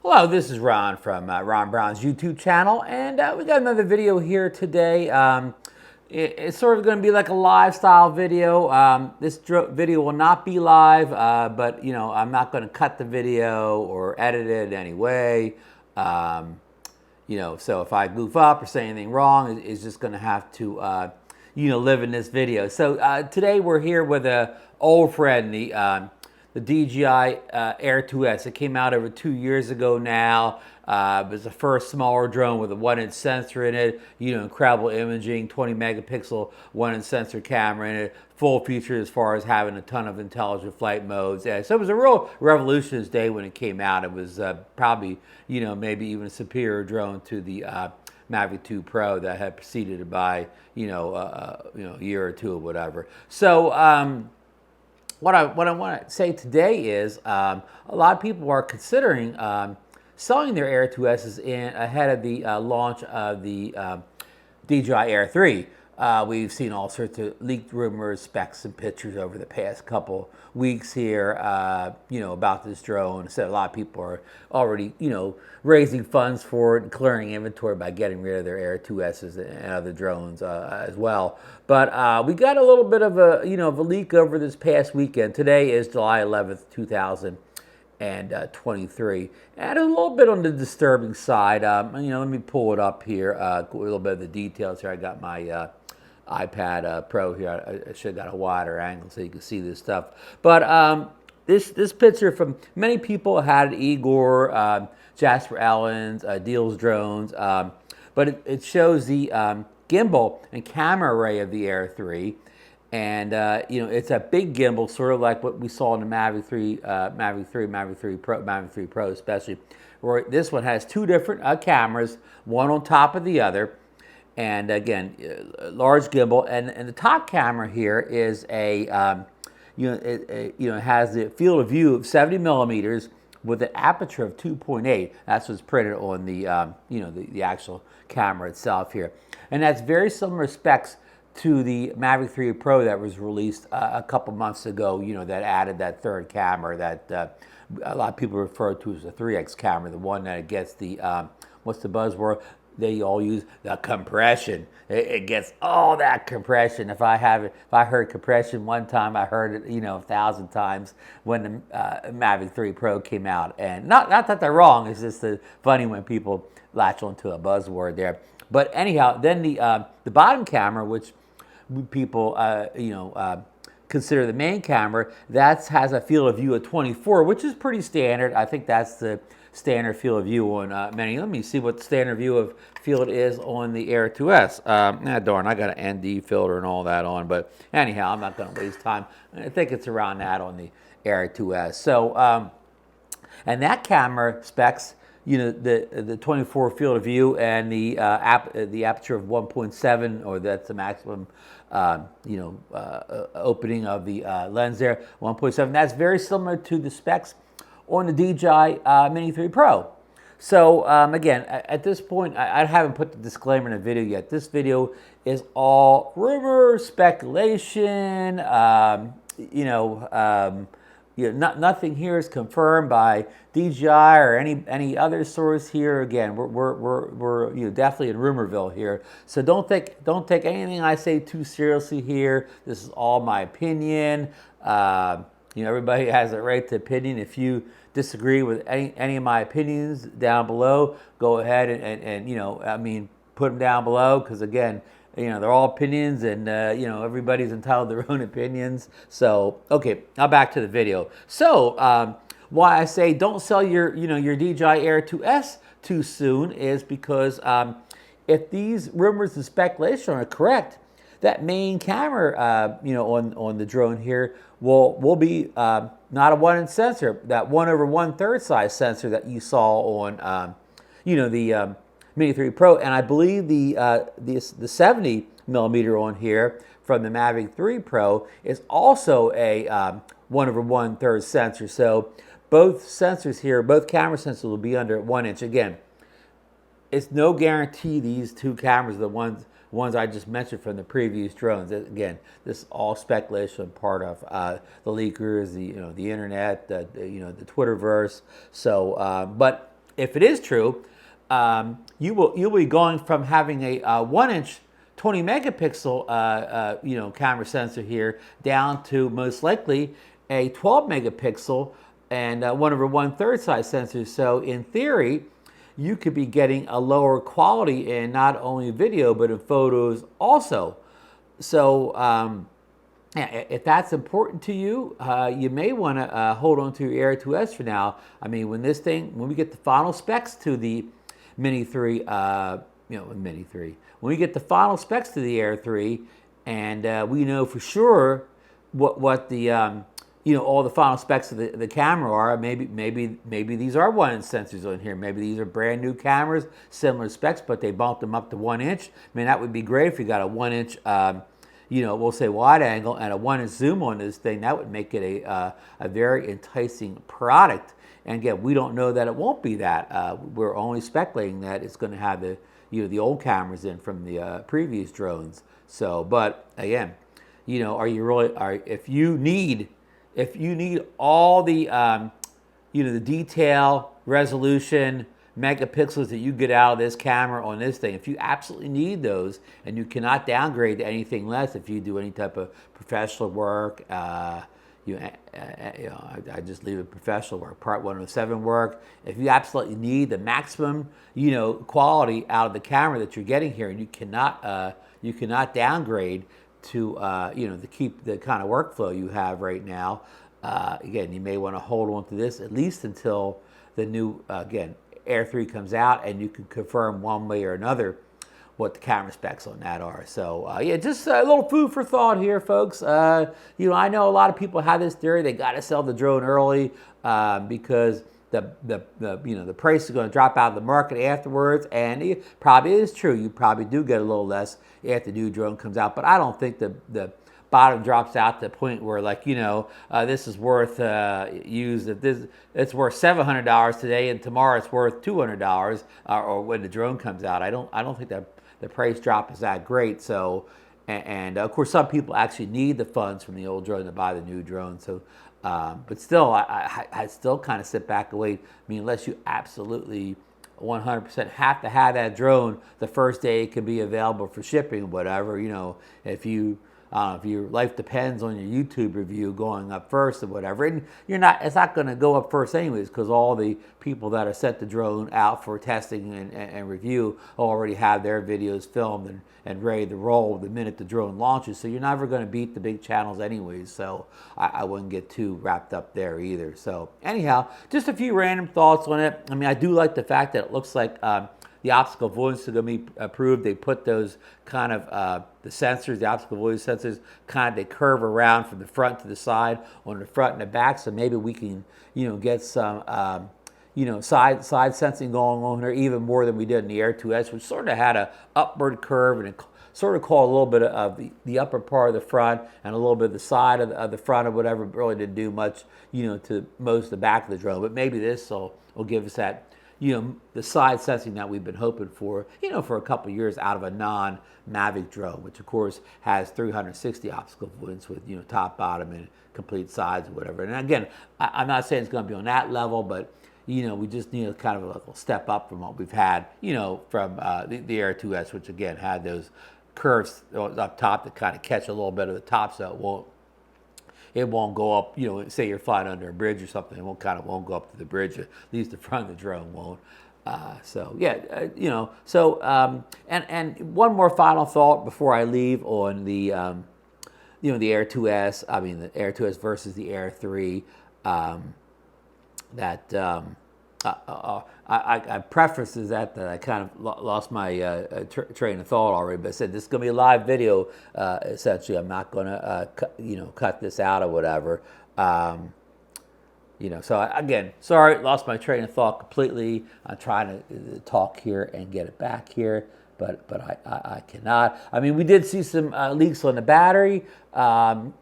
Hello, this is Ron from Ron Brown's YouTube channel, and we got another video here today. It's sort of going to be like a lifestyle video. This video will not be live, but I'm not going to cut the video or edit it in any way. So if I goof up or say anything wrong, it's just going to have to, live in this video. So today we're here with an old friend, the DJI Air 2S. It came out over 2 years ago now. It was the first smaller drone with a 1-inch sensor in it, incredible imaging, 20 megapixel 1-inch sensor camera in it, full features as far as having a ton of intelligent flight modes. Yeah, so it was a real revolution this day when it came out. It was probably, maybe even a superior drone to the Mavic 2 Pro that had preceded it by, a year or two or whatever. So, what I want to say today is a lot of people are considering selling their Air 2Ss ahead of the launch of the DJI Air 3. We've seen all sorts of leaked rumors, specs, and pictures over the past couple weeks here, about this drone. So a lot of people are already, raising funds for it and clearing inventory by getting rid of their Air 2Ss and other drones as well. But we got a little bit of a, of a leak over this past weekend. Today is July 11th, 2023, and a little bit on the disturbing side. Let me pull it up here, a little bit of the details here. I got my iPad Pro here. I should have got a wider angle so you can see this stuff. But this picture from many people had Igor, Jasper Ellens, Deals Drones, but it shows the gimbal and camera array of the Air 3. And it's a big gimbal, sort of like what we saw in the Mavic 3, Mavic 3 Pro especially, where this one has two different cameras, one on top of the other. And again, large gimbal, and the top camera here is it has the field of view of 70 millimeters with an aperture of 2.8. That's what's printed on the the actual camera itself here, and that's very similar specs to the Mavic 3 Pro that was released a couple months ago. That added that third camera that a lot of people refer to as the 3x camera, the one that gets the what's the buzzword? They all use the compression. It gets all that compression. If I heard compression one time, I heard it 1,000 times when the Mavic 3 Pro came out. And not that they're wrong. It's just funny when people latch onto a buzzword there. But anyhow, then the bottom camera, which people consider the main camera, that has a field of view of 24, which is pretty standard. I think that's the standard field of view on many. Let me see what the standard view of field is on the Air 2S. Darn, I got an ND filter and all that on, but anyhow, I'm not going to waste time. I think it's around that on the Air 2S. So, and that camera specs, the 24 field of view and the aperture of 1.7, or that's the maximum opening of the lens there, 1.7. That's very similar to the specs on the DJI Mini 3 Pro. So again, at this point, I haven't put the disclaimer in the video yet. This video is all rumor, speculation. Nothing here is confirmed by DJI or any other source here. Again, we're definitely in rumorville here. So don't take anything I say too seriously here. This is all my opinion. Everybody has a right to opinion. If you disagree with any of my opinions down below, go ahead and put them down below, because again, they're all opinions, and everybody's entitled to their own opinions. So okay, now back to the video. So why I say don't sell your DJI Air 2S too soon is because if these rumors and speculation are correct, that main camera, on the drone here will be not a 1-inch sensor, that 1/1/3 size sensor that you saw on, the Mini 3 Pro, and I believe the 70 millimeter on here from the Mavic 3 Pro is also a 1/1/3 sensor. So both sensors here, both camera sensors will be under 1 inch. Again, it's no guarantee these two cameras are the ones I just mentioned from the previous drones. Again, this is all speculation, part of the leakers, the internet, the Twitterverse. So, but if it is true, you'll be going from having a 1-inch 20 megapixel camera sensor here down to most likely a 12 megapixel and 1/1/3 size sensor. So in theory, you could be getting a lower quality in not only video but in photos also. So if that's important to you, you may want to hold on to your Air 2S for now. I mean, when we get the final specs to the Mini 3, Mini 3, when we get the final specs to the Air 3, and we know for sure what the all the final specs of the camera are. Maybe these are 1-inch sensors on here. Maybe these are brand new cameras, similar specs, but they bumped them up to 1-inch. I mean, that would be great if you got a 1-inch, we'll say wide angle and a 1-inch zoom on this thing. That would make it a very enticing product. And again, we don't know that it won't be that. We're only speculating that it's going to have the old cameras in from the previous drones. So, but again, if you need all the the detail, resolution, megapixels that you get out of this camera on this thing, if you absolutely need those and you cannot downgrade to anything less, if you do any type of professional work, I just leave it professional work, Part 107 work. If you absolutely need the maximum, quality out of the camera that you're getting here, and you cannot downgrade to to keep the kind of workflow you have right now, again, you may want to hold on to this at least until the new Air 3 comes out, and you can confirm one way or another what the camera specs on that are. So just a little food for thought here, folks. I know a lot of people have this theory they got to sell the drone early because the price is going to drop out of the market afterwards, and it probably is true. You probably do get a little less after the new drone comes out, but I don't think the bottom drops out to the point where this is worth it's worth $700 today, and tomorrow it's worth $200 or when the drone comes out. I don't think that the price drop is that great. So and of course some people actually need the funds from the old drone to buy the new drone. So but still, I still kind of sit back and wait. I mean, unless you absolutely 100% have to have that drone the first day it can be available for shipping, whatever. If your life depends on your YouTube review going up first or whatever, and it's not going to go up first anyways, because all the people that are sent the drone out for testing and review already have their videos filmed and ready to roll the minute the drone launches. So you're never going to beat the big channels anyways. So I wouldn't get too wrapped up there either. So anyhow, just a few random thoughts on it. I mean, I do like the fact that it looks like the optical avoidance is going to be approved. They put those kind of the sensors, the optical avoidance sensors, they curve around from the front to the side on the front and the back. So maybe we can get some side sensing going on here even more than we did in the Air 2S, which sort of had a upward curve, and it sort of caught a little bit of the upper part of the front and a little bit of the side of the front or whatever. But really didn't do much to most of the back of the drone. But maybe this will give us that the side sensing that we've been hoping for for a couple of years out of a non-Mavic drone, which of course has 360 optical avoidance with top, bottom, and complete sides or whatever. And again, I'm not saying it's going to be on that level, but we just need kind of a little step up from what we've had from the Air 2S, which again had those curves up top that kind of catch a little bit of the top, so it won't go up, say you're flying under a bridge or something, it won't go up to the bridge, at least the front of the drone won't. And one more final thought before I leave on the the Air 2S, the Air 2S versus the Air 3, I prefaces that I kind of lost my train of thought already, but I said this is going to be a live video. Essentially, I'm not going to cut this out or whatever. So again, sorry, lost my train of thought completely. I'm trying to talk here and get it back here, but I cannot. I mean, we did see some leaks on the battery, the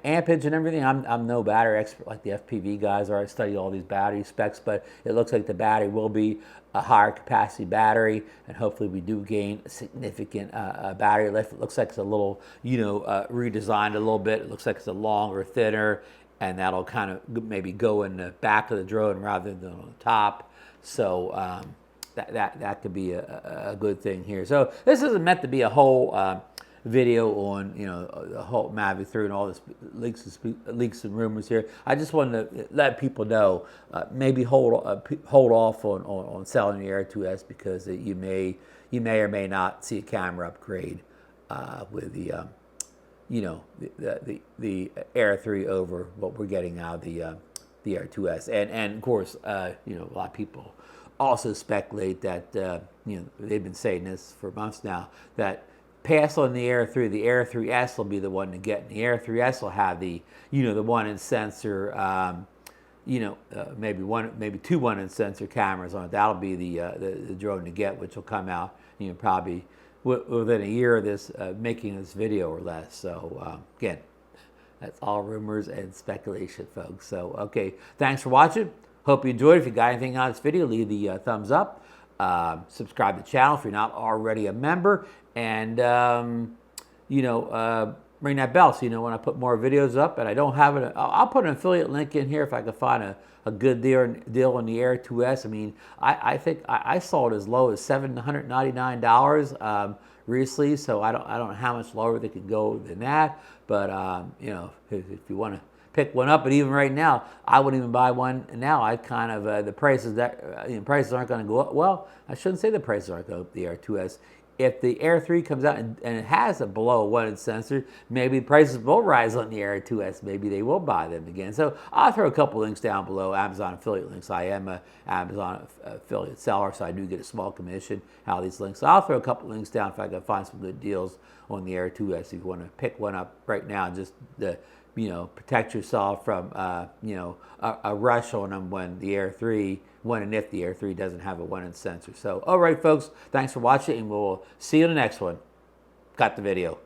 ampage and everything. I'm no battery expert like the FPV guys are. I study all these battery specs, but it looks like the battery will be a higher capacity battery, and hopefully we do gain a significant battery life. It looks like it's a little redesigned a little bit. It looks like it's a longer, thinner, and that'll kind of maybe go in the back of the drone rather than on the top. So that could be a good thing here. So this isn't meant to be a whole video on the whole Mavic 3 and all this leaks and rumors here. I just wanted to let people know, maybe hold off on selling the Air 2S, because you may or may not see a camera upgrade with the the Air 3 over what we're getting out of the Air 2S. And of course, a lot of people also speculate that they've been saying this for months now, that pass on the Air 3, the Air 3S will be the one to get. And the Air 3S will have the the 1-inch sensor, maybe two 1-inch sensor cameras on it. That'll be the drone to get, which will come out probably within a year of this making this video or less. So again, that's all rumors and speculation, folks. So okay, thanks for watching. Hope you enjoyed. If you got anything out of this video, leave the thumbs up. Subscribe to the channel if you're not already a member, and ring that bell so when I put more videos up. And I don't have it. I'll put an affiliate link in here if I can find a good deal on the Air 2S. I mean, I think I saw it as low as $799 recently, so I don't know how much lower they could go than that. But if you want to pick one up, but even right now, I wouldn't even buy one now. I kind of the prices prices aren't going to go up. Well, I shouldn't say the prices aren't going to go up the Air 2S. If the Air 3 comes out and it has a below 1-inch sensor, maybe prices will rise on the Air 2S. Maybe they will buy them again. So I'll throw a couple links down below, Amazon affiliate links. I am an Amazon affiliate seller, so I do get a small commission out of these links. So I'll throw a couple links down if I can find some good deals on the Air 2S. If you want to pick one up right now, just protect yourself from a rush on them when and if the Air 3 doesn't have a 1-inch sensor. So, all right, folks, thanks for watching, and we'll see you in the next one. Got the video.